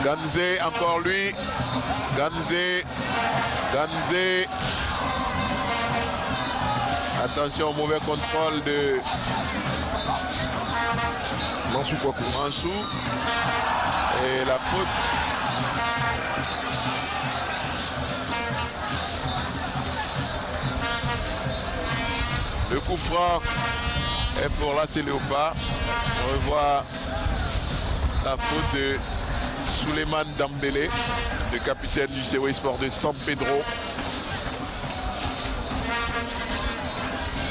Ganzé, encore lui. Ganzé. Ganzé. Attention au mauvais contrôle de Mansou Kouakou. Mansou. Et la faute. Le coup franc est pour l'AS Léopard. On revoit la faute de Souleymane Dambélé, le capitaine du COE Sport de San Pedro.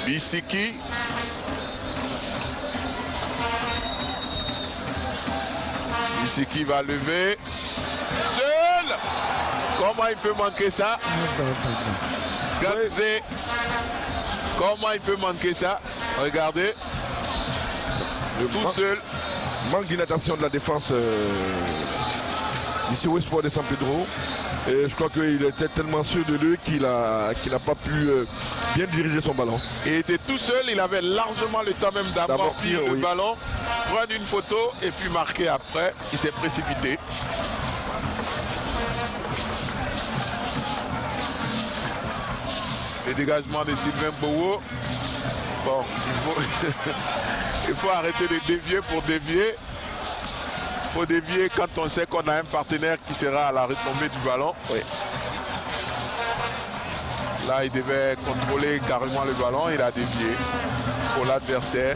Bissiki. Bissiki va lever. Seul. Comment il peut manquer ça? Ganzé. Comment il peut manquer ça? Regardez. Tout seul. Manque d'inattention de la défense du COE Sport de San Pedro. Et je crois qu'il était tellement sûr de lui qu'il n'a pas pu bien diriger son ballon. Il était tout seul, il avait largement le temps même d'amortir le ballon, prendre une photo et puis marquer après. Il s'est précipité. Le dégagement de Sylvain Bowo. Bon, il faut arrêter de dévier pour dévier. Il faut dévier quand on sait qu'on a un partenaire qui sera à la retombée du ballon. Oui. Là, il devait contrôler carrément le ballon. Il a dévié pour l'adversaire.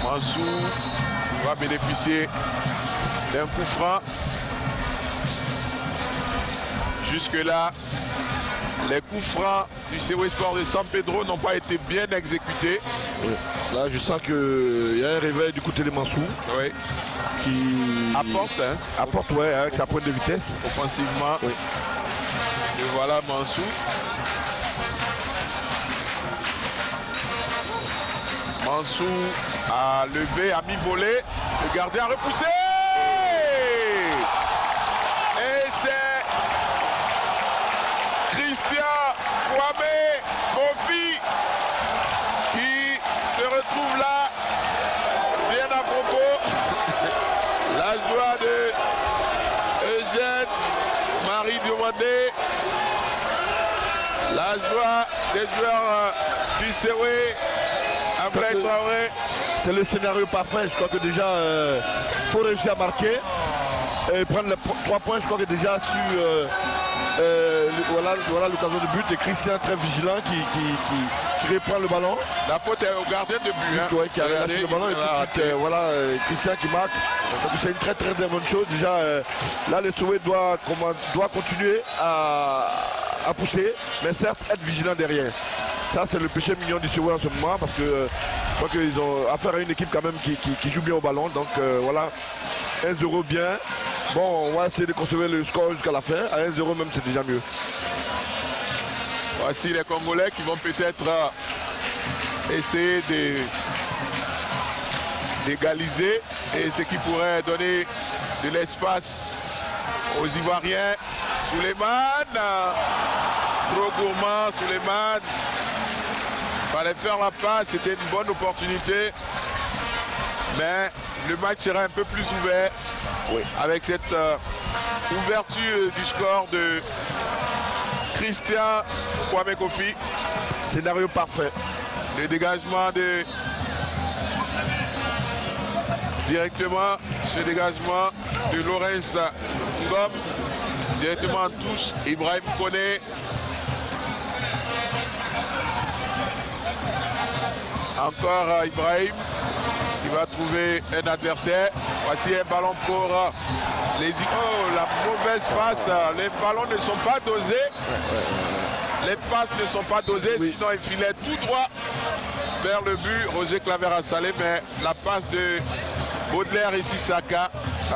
Mansou va bénéficier d'un coup franc. Jusque-là, les coups francs du COE Sport de San Pedro n'ont pas été bien exécutés. Oui. Là, je sens qu'il y a un réveil du côté de Mansou. Oui. Qui apporte, hein. Apporte, ouais, avec sa pointe de vitesse. Offensivement. Oui. Et voilà Mansou. Mansou a levé, a mis volé. Le gardien a repoussé. Et c'est Christian Kwame Kofi qui se retrouve là. Bien à propos. La joie de Eugène Marie Diomandé. La joie des joueurs du COE. Après Traoré. C'est le scénario parfait. Je crois que déjà, il faut réussir à marquer. Et prendre les 3 points, je crois que déjà sur voilà l'occasion de but. Et Christian très vigilant qui reprend le ballon. La faute est au gardien de but. Hein. Ouais, qui a relâché le ballon. Et voilà Christian qui marque. C'est une très bonne chose. Déjà, là, le Souhait doit continuer à pousser, mais certes être vigilant derrière. Ça, c'est le péché mignon du Souhait en ce moment parce que je crois qu'ils ont affaire à une équipe quand même qui joue bien au ballon. Donc voilà, 1-0 bien. Bon, on va essayer de conserver le score jusqu'à la fin. À 1-0 même, c'est déjà mieux. Voici les Congolais qui vont peut-être essayer d'égaliser et ce qui pourrait donner de l'espace aux Ivoiriens. Souleymane, trop gourmand, Souleymane. Fallait faire la passe, c'était une bonne opportunité. Mais le match sera un peu plus ouvert. Oui. Avec cette ouverture du score de Christian Kwame Kofi. Scénario parfait. Le dégagement de... Directement, ce dégagement de Laurence Ngom. Directement en touche, Ibrahim Koné. Encore Ibrahim qui va trouver un adversaire. Voici un ballon pour les... Oh, la mauvaise passe. Les ballons ne sont pas dosés. Les passes ne sont pas dosées, oui. Sinon il filait tout droit vers le but. Roger Claver a salé, mais la passe de Baudelaire ici, Saka.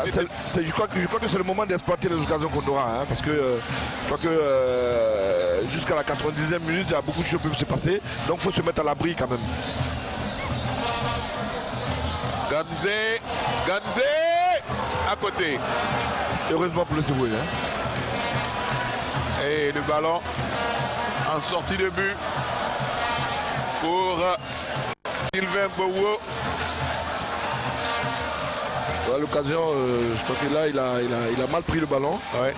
Je crois que c'est le moment d'exploiter les occasions qu'on aura. Hein, parce que je crois que jusqu'à la 90e minute, il y a beaucoup de choses qui peuvent se passer. Donc il faut se mettre à l'abri quand même. Ganzé à côté. Heureusement pour le Ciboué. Hein. Et le ballon en sortie de but pour Sylvain Bowo. À l'occasion, je crois que là, il a mal pris le ballon. Ouais.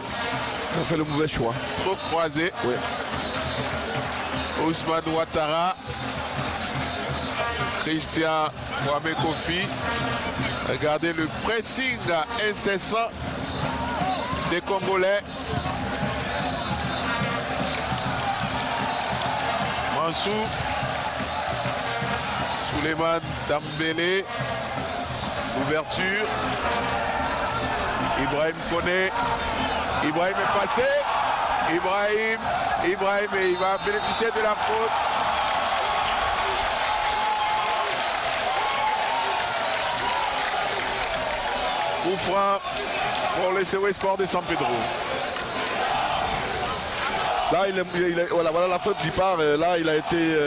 Il a fait le mauvais choix. Trop croisé. Oui. Ousmane Ouattara. Christian Kwame Kofi. Regardez le pressing incessant des Congolais. Mansou. Souleymane Dambélé. Ouverture. Ibrahim Koné. Ibrahim est passé. Ibrahim et il va bénéficier de la faute. Coup franc pour le COE Sport de San Pedro. Là, voilà la faute qui part. Là, il a été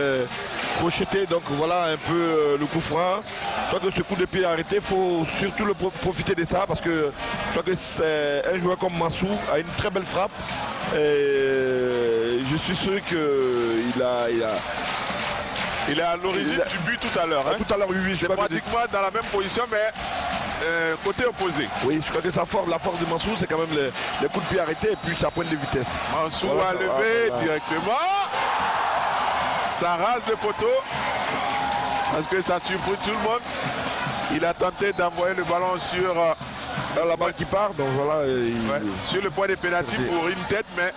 crocheté. Donc voilà un peu le coup franc. Je crois que ce coup de pied arrêté, il faut surtout profiter de ça parce que je crois que c'est un joueur comme Mansou a une très belle frappe. Et je suis sûr qu'il il est à l'origine du but tout à l'heure. Hein. Tout à l'heure, oui, c'est pratiquement dans la même position, mais côté opposé. Oui, je crois que la force de Mansou, c'est quand même les coups de pied arrêtés et puis sa pointe de vitesse. Mansou a levé directement. Ça rase le poteau. Parce que ça surprend tout le monde. Il a tenté d'envoyer le ballon sur la balle qui part. Donc voilà, sur le point des pénaltys pour une tête, mais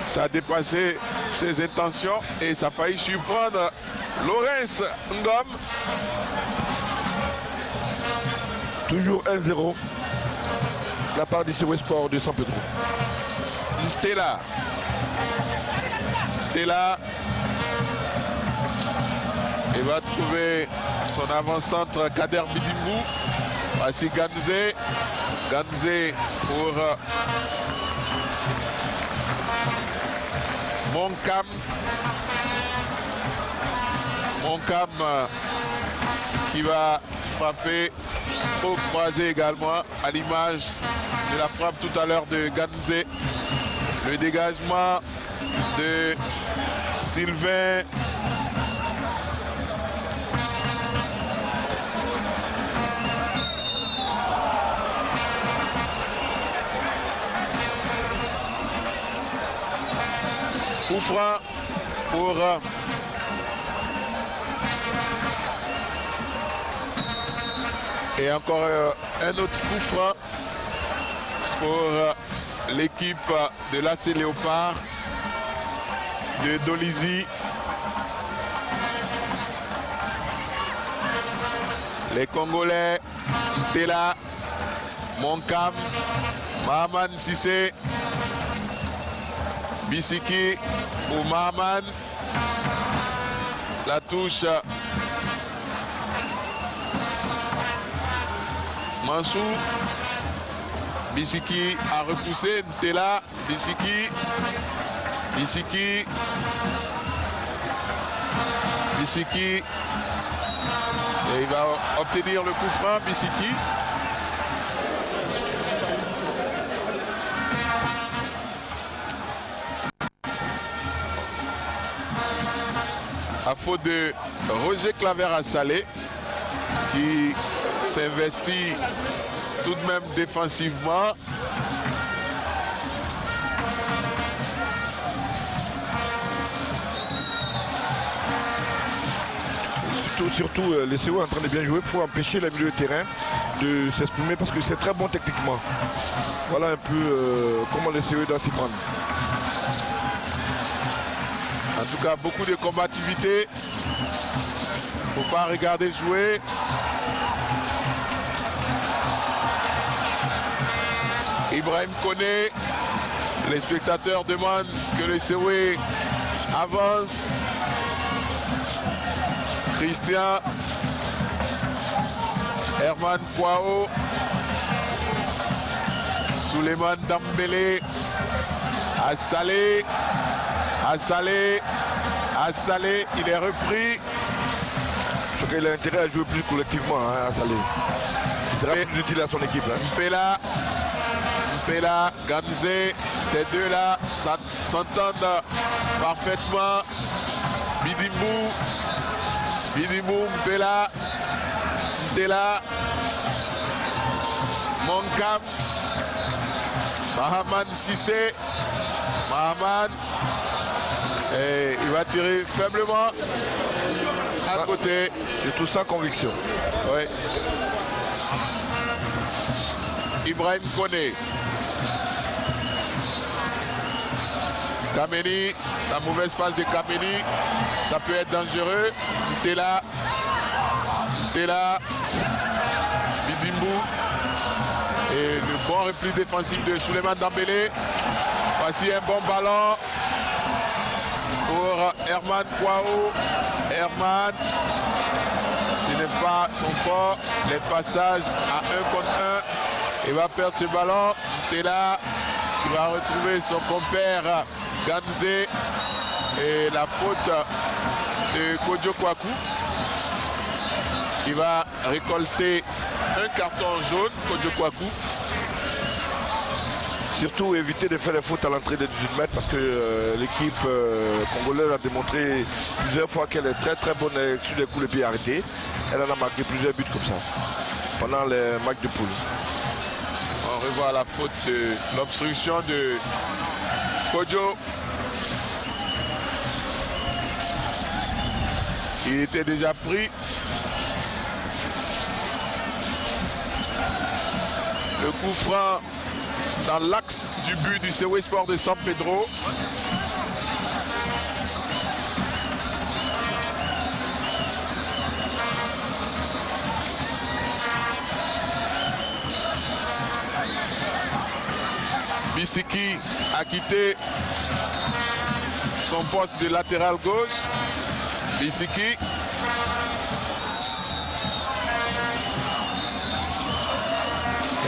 ça a dépassé ses intentions et ça a failli surprendre Laurens Ngom. Toujours 1-0 la part du COE Sport de San Pedro. Ntela. Il va trouver son avant-centre Kader Bidimbu. Voici Ganze. Ganze pour Moncam. Moncam qui va frapper au croisé également, à l'image de la frappe tout à l'heure de Ganze. Le dégagement de Sylvain. Coup franc pour et encore un autre coup franc pour l'équipe de l'AC Léopard de Dolizy. Les Congolais, Ntela, Moncam, Mahaman Sissé, Bisiki ou Mahaman. La touche. Mansou. Bisiki a repoussé. Ntela. Bisiki. Bisiki. Bisiki. Et il va obtenir le coup franc. Bisiki. À faute de Roger Claver à Salé, qui s'investit tout de même défensivement. Surtout les CO est en train de bien jouer pour empêcher le milieu de terrain de s'exprimer parce que c'est très bon techniquement. Voilà un peu comment les CO doivent s'y prendre. En tout cas, beaucoup de combativité. Il ne faut pas regarder jouer. Ibrahim Koné. Les spectateurs demandent que le COE avance. Christian. Herman Poao. Souleymane Dambélé. Assalé. Assalé, il est repris. Je crois qu'il a intérêt à jouer plus collectivement, hein, Assalé. Il sera plus utile à son équipe. Hein. Mpela, Ganze, ces deux-là s'entendent parfaitement. Bidimbu, Mpela, Ntela. Monkam. Mahaman Sissé. Mahaman. Et il va tirer faiblement à côté. C'est tout sans conviction. Oui. Ibrahim Koné. Kameni, la mauvaise passe de Kameni, ça peut être dangereux. Tela, Bidimbu. Et le bon repli défensif de Souleymane Dembélé. Voici un bon ballon pour Herman Kouao. Herman, ce n'est pas son fort. Les passages à 1 contre 1. Il va perdre ce ballon. Tela qui va retrouver son compère Ganzé. Et la faute de Kodjo Kwaku. Il va récolter un carton jaune, Kodjo Kwaku. Surtout éviter de faire les fautes à l'entrée des 18 mètres parce que l'équipe congolaise a démontré plusieurs fois qu'elle est très bonne sur les coups de pied arrêtés. Elle en a marqué plusieurs buts comme ça pendant les matchs de poule. On revoit la faute de l'obstruction de Kodjo. Il était déjà pris. Le coup franc dans l'axe du but du CW Sport de San Pedro. Bissiki a quitté son poste de latéral gauche. Bissiki.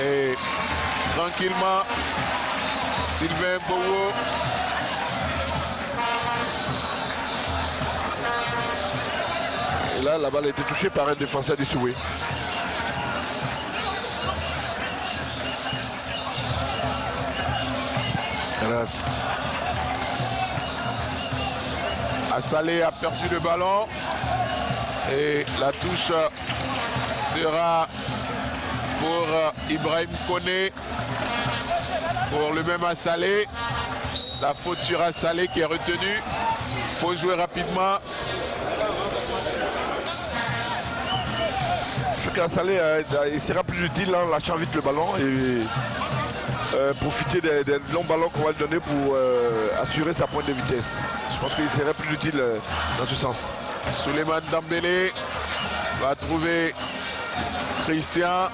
Et tranquillement, Sylvain Bowo. Et là, la balle a été touchée par un défenseur du Soué. Assalé a perdu le ballon. Et la touche sera pour Ibrahim Koné, pour le même Assalé. La faute sur Assalé qui est retenue. Il faut jouer rapidement. Je crois qu'Assalé il sera plus utile en lâchant vite le ballon et profiter des longs ballons qu'on va lui donner pour assurer sa pointe de vitesse. Je pense qu'il serait plus utile dans ce sens. Souleymane Dembélé va trouver Christian.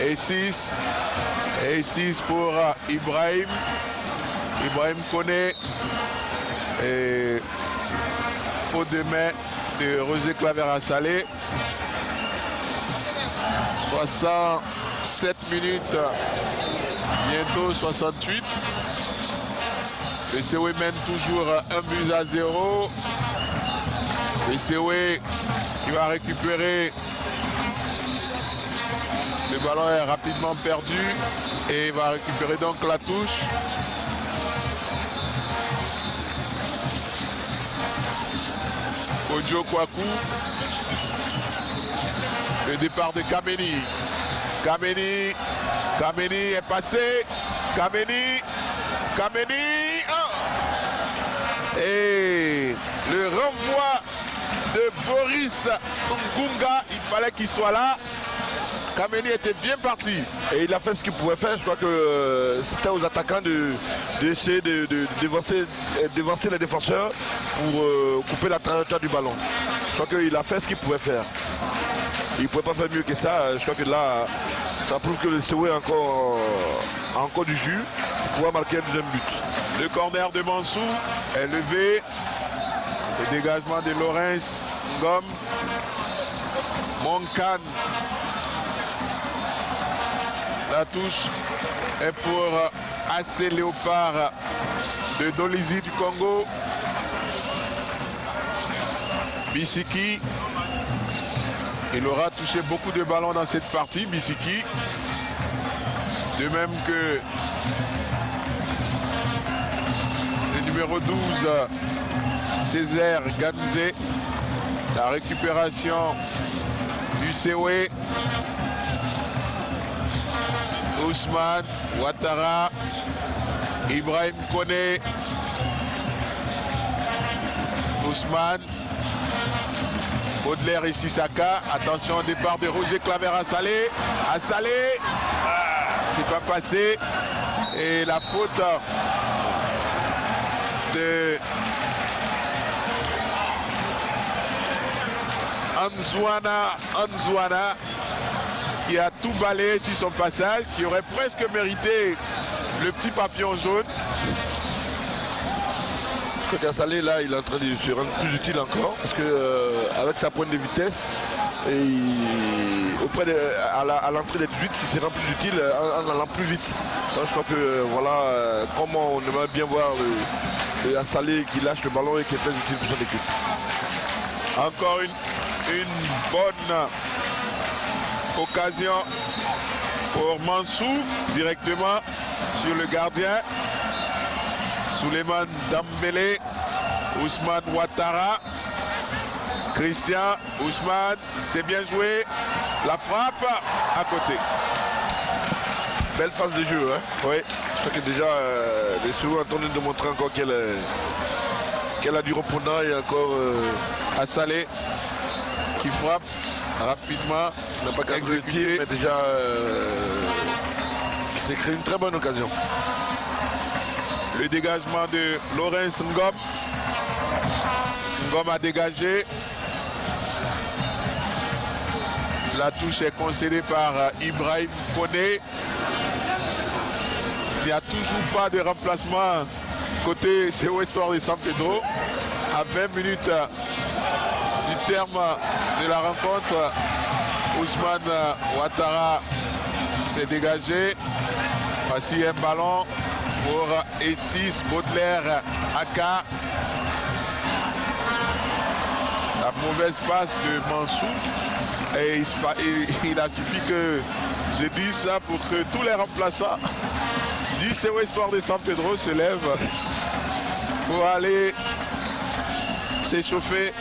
Et 6 pour Ibrahim. Ibrahim Koné. Et faute de main de Rosé Claver-Assalé. 67 minutes. Bientôt 68. Le COE mène toujours 1-0. Le COE qui va récupérer. Le ballon est rapidement perdu et va récupérer donc la touche. Kodjo Kwaku. Le départ de Kameni. Kameni est passé. Kameni. Oh. Et le renvoi de Boris Ngunga. Il fallait qu'il soit là. Kameni était bien parti. Et il a fait ce qu'il pouvait faire. Je crois que c'était aux attaquants d'essayer de dévancer les défenseurs pour couper la trajectoire du ballon. Je crois qu'il a fait ce qu'il pouvait faire. Il ne pouvait pas faire mieux que ça. Je crois que là, ça prouve que le COE a encore du jus pour pouvoir marquer un deuxième but. Le corner de Mansou est levé. Le dégagement de Laurence Ngom. Monkan. La touche est pour AC Léopard de Dolisie du Congo. Bissiki. Il aura touché beaucoup de ballons dans cette partie, Bissiki. De même que le numéro 12, Césaire Ganzé. La récupération du COE. Ousmane Ouattara, Ibrahim Koné, Ousmane, Baudelaire et Sissaka. Attention au départ de Roger Claver à Salé. C'est pas passé. Et la faute de Anzouana qui a tout balayé sur son passage, qui aurait presque mérité le petit papillon jaune. Côté Salé, là, il est en train de se rendre plus utile encore parce que avec sa pointe de vitesse et à l'entrée des 18, il se rend plus utile en allant plus vite. Donc je crois que voilà comment on aimerait bien voir le Salé qui lâche le ballon et qui est très utile pour son équipe. Encore une bonne occasion pour Mansou directement sur le gardien. Souleymane Dambélé, Ousmane Ouattara, Christian, Ousmane, c'est bien joué. La frappe à côté. Belle phase de jeu, hein. Oui. Je crois que déjà les Sous ont tenté de montrer encore qu'elle a du répondant et encore Assalé qui frappe rapidement. Il n'a pas qu'à exécuter, mais déjà il s'est créé une très bonne occasion. Le dégagement de Laurence Ngom. Ngom a dégagé. La touche est concédée par Ibrahim Koné. Il n'y a toujours pas de remplacement côté CO Sport de San Pedro. À 20 minutes du terme de la rencontre, Ousmane Ouattara s'est dégagé. Voici un ballon pour E6 Baudelaire Aka. La mauvaise passe de Mansou. Et il a suffi que je dise ça pour que tous les remplaçants du CO Sport de San Pedro se lèvent pour aller s'échauffer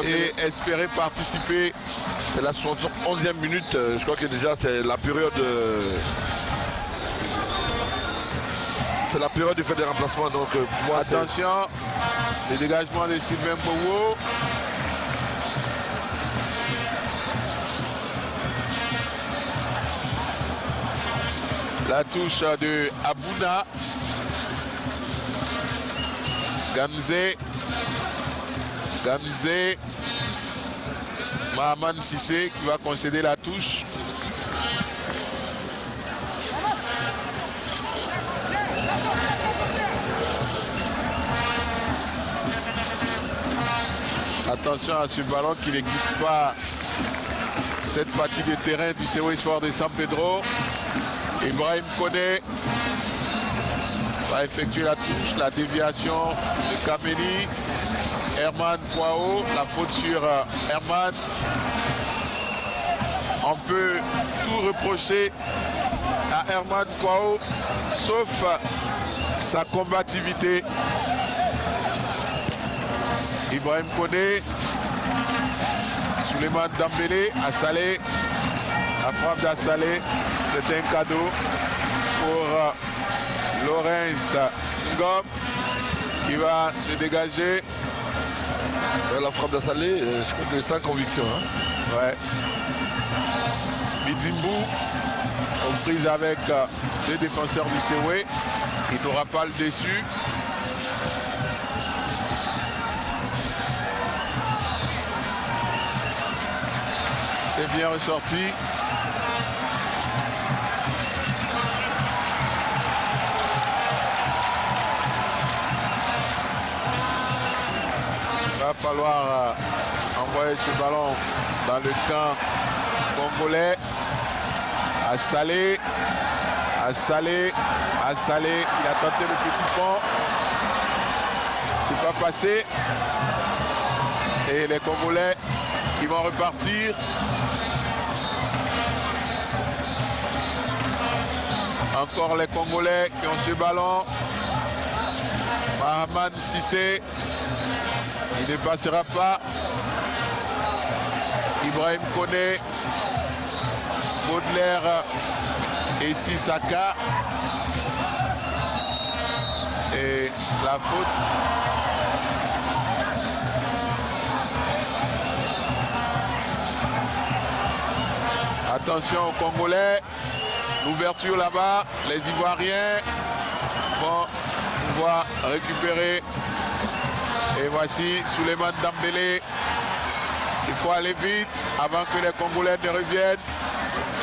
et espérer participer. C'est la 11e minute. Je crois que déjà c'est la période. C'est la période du fait des remplacements. Donc moi, attention, le dégagement de Sylvain Bowo. La touche de Abouna. Gamze. Mahaman Sissé qui va concéder la touche. Attention à ce ballon qui ne quitte pas cette partie de terrain du CO Sport de San Pedro. Ibrahim Koné va effectuer la touche, la déviation de Kameni. Herman Poao, la faute sur Herman. On peut tout reprocher à Herman Poao, sauf sa combativité. Ibrahim Koné, Souleymane Dambélé, Assalé. La frappe d'Assalé, c'est un cadeau pour Laurence Ngom qui va se dégager. La frappe d'Assalé, je crois que sans conviction. Hein. Ouais. Midimbou, en prise avec deux défenseurs du COE. Il n'aura pas le déçu. C'est bien ressorti. Il va falloir envoyer ce ballon dans le camp congolais. Assalé. Il a tenté le petit pont. C'est pas passé. Et les Congolais qui vont repartir. Encore les Congolais qui ont ce ballon. Mahaman Sissé. Il ne passera pas. Ibrahim Koné. Baudelaire et Sissaka. Et la faute. Attention aux Congolais. L'ouverture là-bas. Les Ivoiriens vont pouvoir récupérer. Et voici Souleymane Dembélé. Il faut aller vite avant que les Congolais ne reviennent.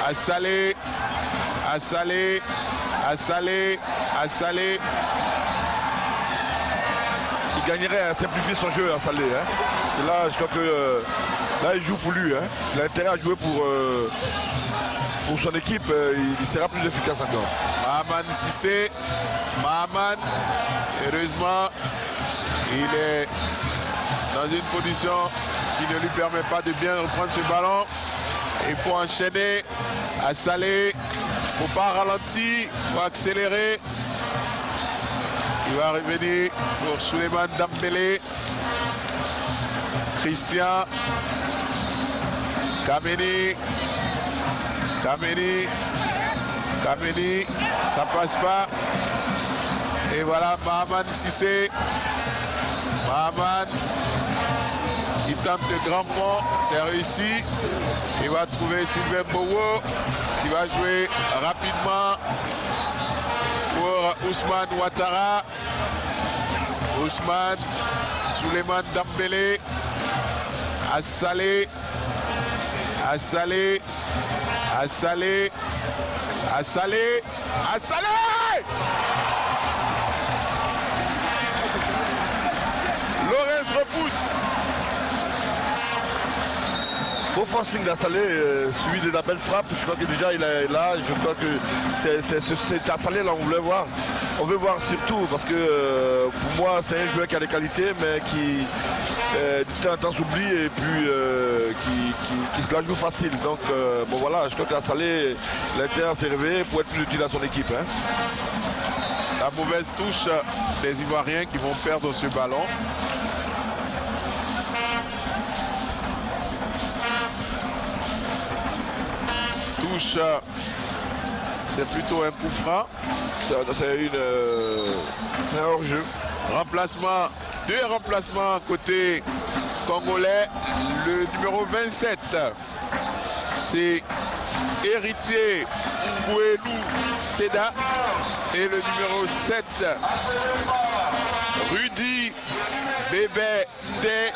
À Salé. À Salé. À Salé. À Salé. Il gagnerait à simplifier son jeu à Salé. Hein. Parce que là, je crois que là, il joue pour lui. Hein. Il a intérêt à jouer pour son équipe. Il sera plus efficace encore. Mahaman Cissé. Mahaman, heureusement, il est dans une position qui ne lui permet pas de bien reprendre ce ballon. Il faut enchaîner à Salé. Il ne faut pas ralentir, il faut accélérer. Il va revenir pour Souleymane Dembélé. Christian. Kameni. Kameni. Kameni. Ça passe pas. Et voilà Mahaman Cissé. Mahaman. Il tente le grand pont. C'est réussi. Il va trouver Sylvain Bowo qui va jouer rapidement pour Ousmane Ouattara. Ousmane, Souleymane Dembélé, à Salé, à Salé, à Salé, à Salé, à Salé. Lorenz repousse. Beau forcing d'Assalé, suivi de la belle frappe. Je crois que déjà il est là. Je crois que c'est Assalé là on voulait voir. On veut voir surtout parce que pour moi c'est un joueur qui a des qualités mais qui de temps en temps s'oublie et puis qui se la joue facile. Donc bon voilà, je crois qu'Assalé l'intérêt s'est réveillé pour être plus utile à son équipe. Hein. La mauvaise touche des Ivoiriens qui vont perdre ce ballon. Touche, c'est plutôt un coup franc. C'est un hors-jeu. Remplacement, deux remplacements côté congolais. Le numéro 27, c'est Héritier Ngouelou Seda. Et le numéro 7, Rudy Bébé Ndé,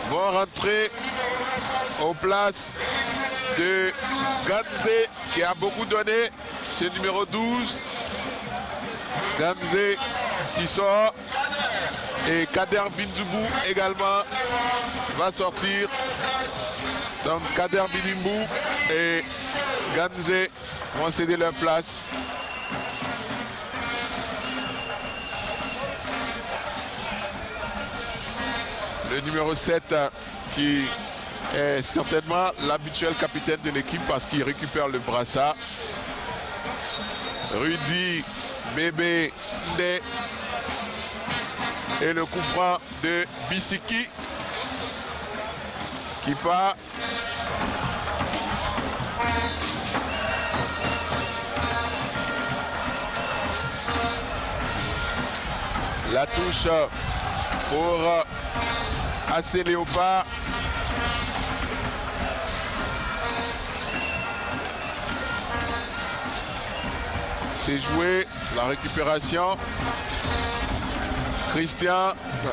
vont rentrer aux places de Ganzé qui a beaucoup donné. C'est le numéro 12. Ganzé qui sort. Et Kader Binzoubou également va sortir. Donc Kader Binzoubou et Ganzé vont céder leur place. Le numéro 7 qui est certainement l'habituel capitaine de l'équipe parce qu'il récupère le brassard. Rudy Bébé Ndé. Et le coup franc de Bissiki qui part. La touche pour AC Léopard. C'est joué, la récupération. Christian. Il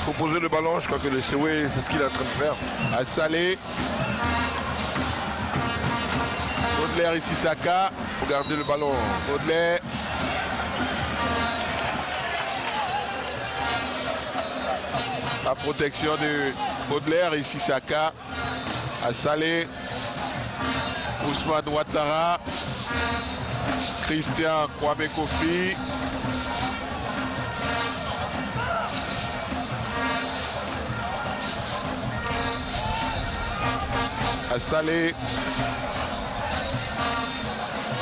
faut poser le ballon, je crois que le Sewé, c'est ce qu'il est en train de faire. À Salé. Baudelaire et Sissaka. Il faut garder le ballon. Baudelaire. La protection de Baudelaire et Sissaka. À Salé. Ousmane Ouattara. Christian Kwame Kofi. À Salé.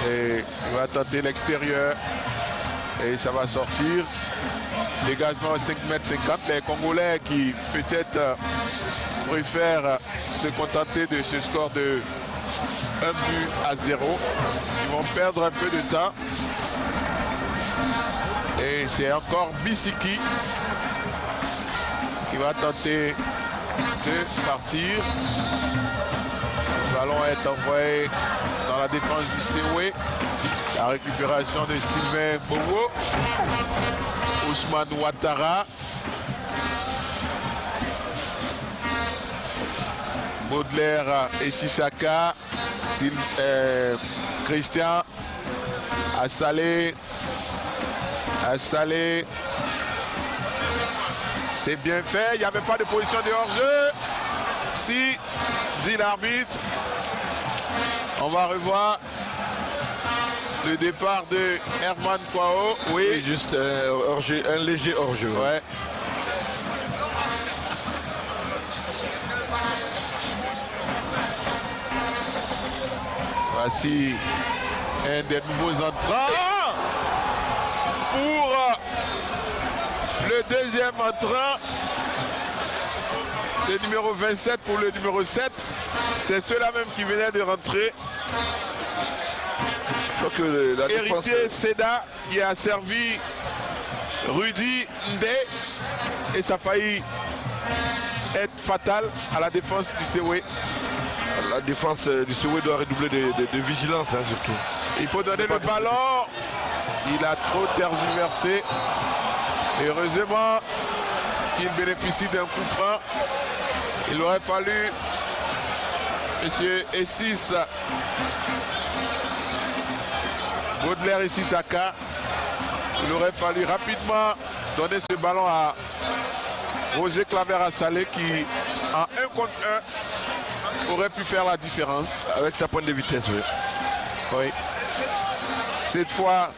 Et il va tenter l'extérieur. Et ça va sortir. Dégagement à 5,50 m. Les Congolais qui peut-être préfèrent se contenter de ce score de 1 but à 0. Ils vont vont perdre un peu de temps. Et c'est encore Bissiki qui va tenter de partir. Le ballon est envoyé dans la défense du Sewe. La récupération de Sylvain Bowo. Ousmane Ouattara. Baudelaire et Sissaka. Christian Assalé. C'est bien fait. Il n'y avait pas de position de hors-jeu. Si, dit l'arbitre. On va revoir le départ de Herman Kwao. Oui, et juste un léger hors-jeu. Ouais. Voici un des nouveaux entrants pour le deuxième entrant. Le numéro 27 pour le numéro 7. C'est ceux-là même qui venaient de rentrer. Je crois que la défense... Héritier Seda qui a servi Rudy Ndé. Et ça a failli être fatal à la défense du Sewe. La défense du Sewe doit redoubler de vigilance, hein, surtout. Il faut donner le ballon. Il a trop tergiversé. Et heureusement qu'il bénéficie d'un coup franc. Il aurait fallu, monsieur Essis, Baudelaire et Sissaka, il aurait fallu rapidement donner ce ballon à Roger Claver-Assalé qui, en 1 contre 1, aurait pu faire la différence. Avec sa pointe de vitesse, oui. Oui. Cette fois,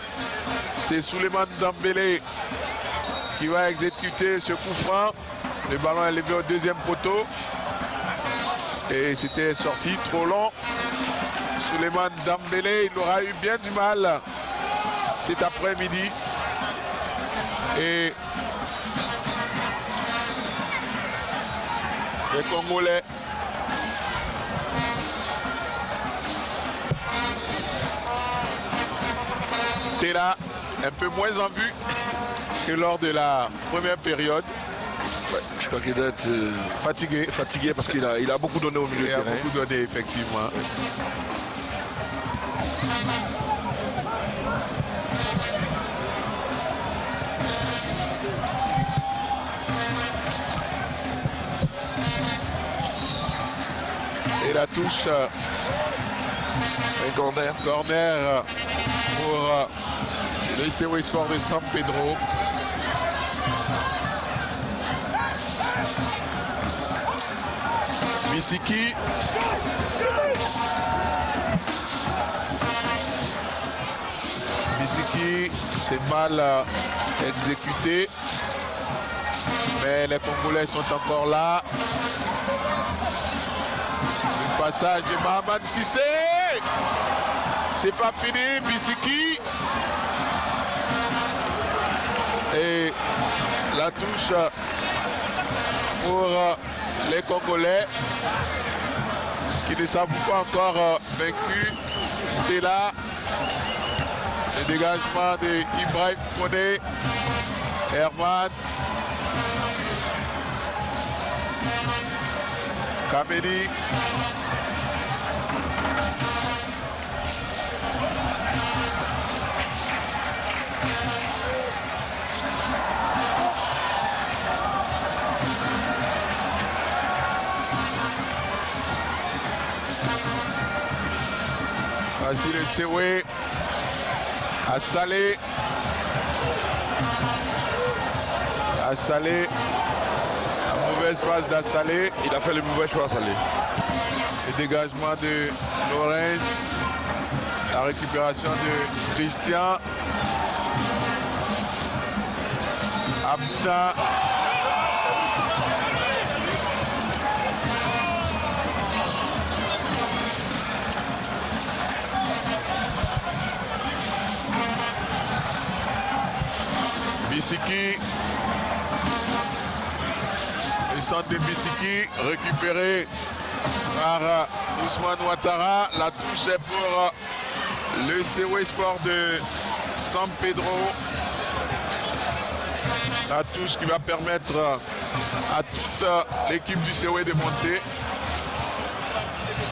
c'est Souleymane Dembélé qui va exécuter ce coup franc. Le ballon est levé au deuxième poteau. Et c'était sorti trop long. Souleymane Dembélé, il aura eu bien du mal cet après-midi. Et les Congolais étaient là, un peu moins en vue que lors de la première période. Ouais, je crois qu'il doit être fatigué parce qu'il a beaucoup donné au milieu de terrain. Il a beaucoup donné, effectivement. Et la touche, c'est un corner. Corner pour le Sewe Sport de San Pedro. Bissiki. Bissiki, c'est mal exécuté. Mais les Congolais sont encore là. Le passage de Mahamad Sissé. C'est pas fini, Bissiki. Et la touche pour les Congolais qui ne s'avouent pas encore vaincus. C'est là le dégagement de Ibrahim Koné, Herman, Kameni. Voici le Sewe Assalé. Assalé. La mauvaise passe d'Assalé. Il a fait le mauvais choix, Assalé. Le dégagement de Lorenz. La récupération de Christian. Abda. Bissiki, le centre de Bissiki récupéré par Ousmane Ouattara. La touche est pour Le COE Sport de San Pedro. La touche qui va permettre à toute l'équipe du COE de monter.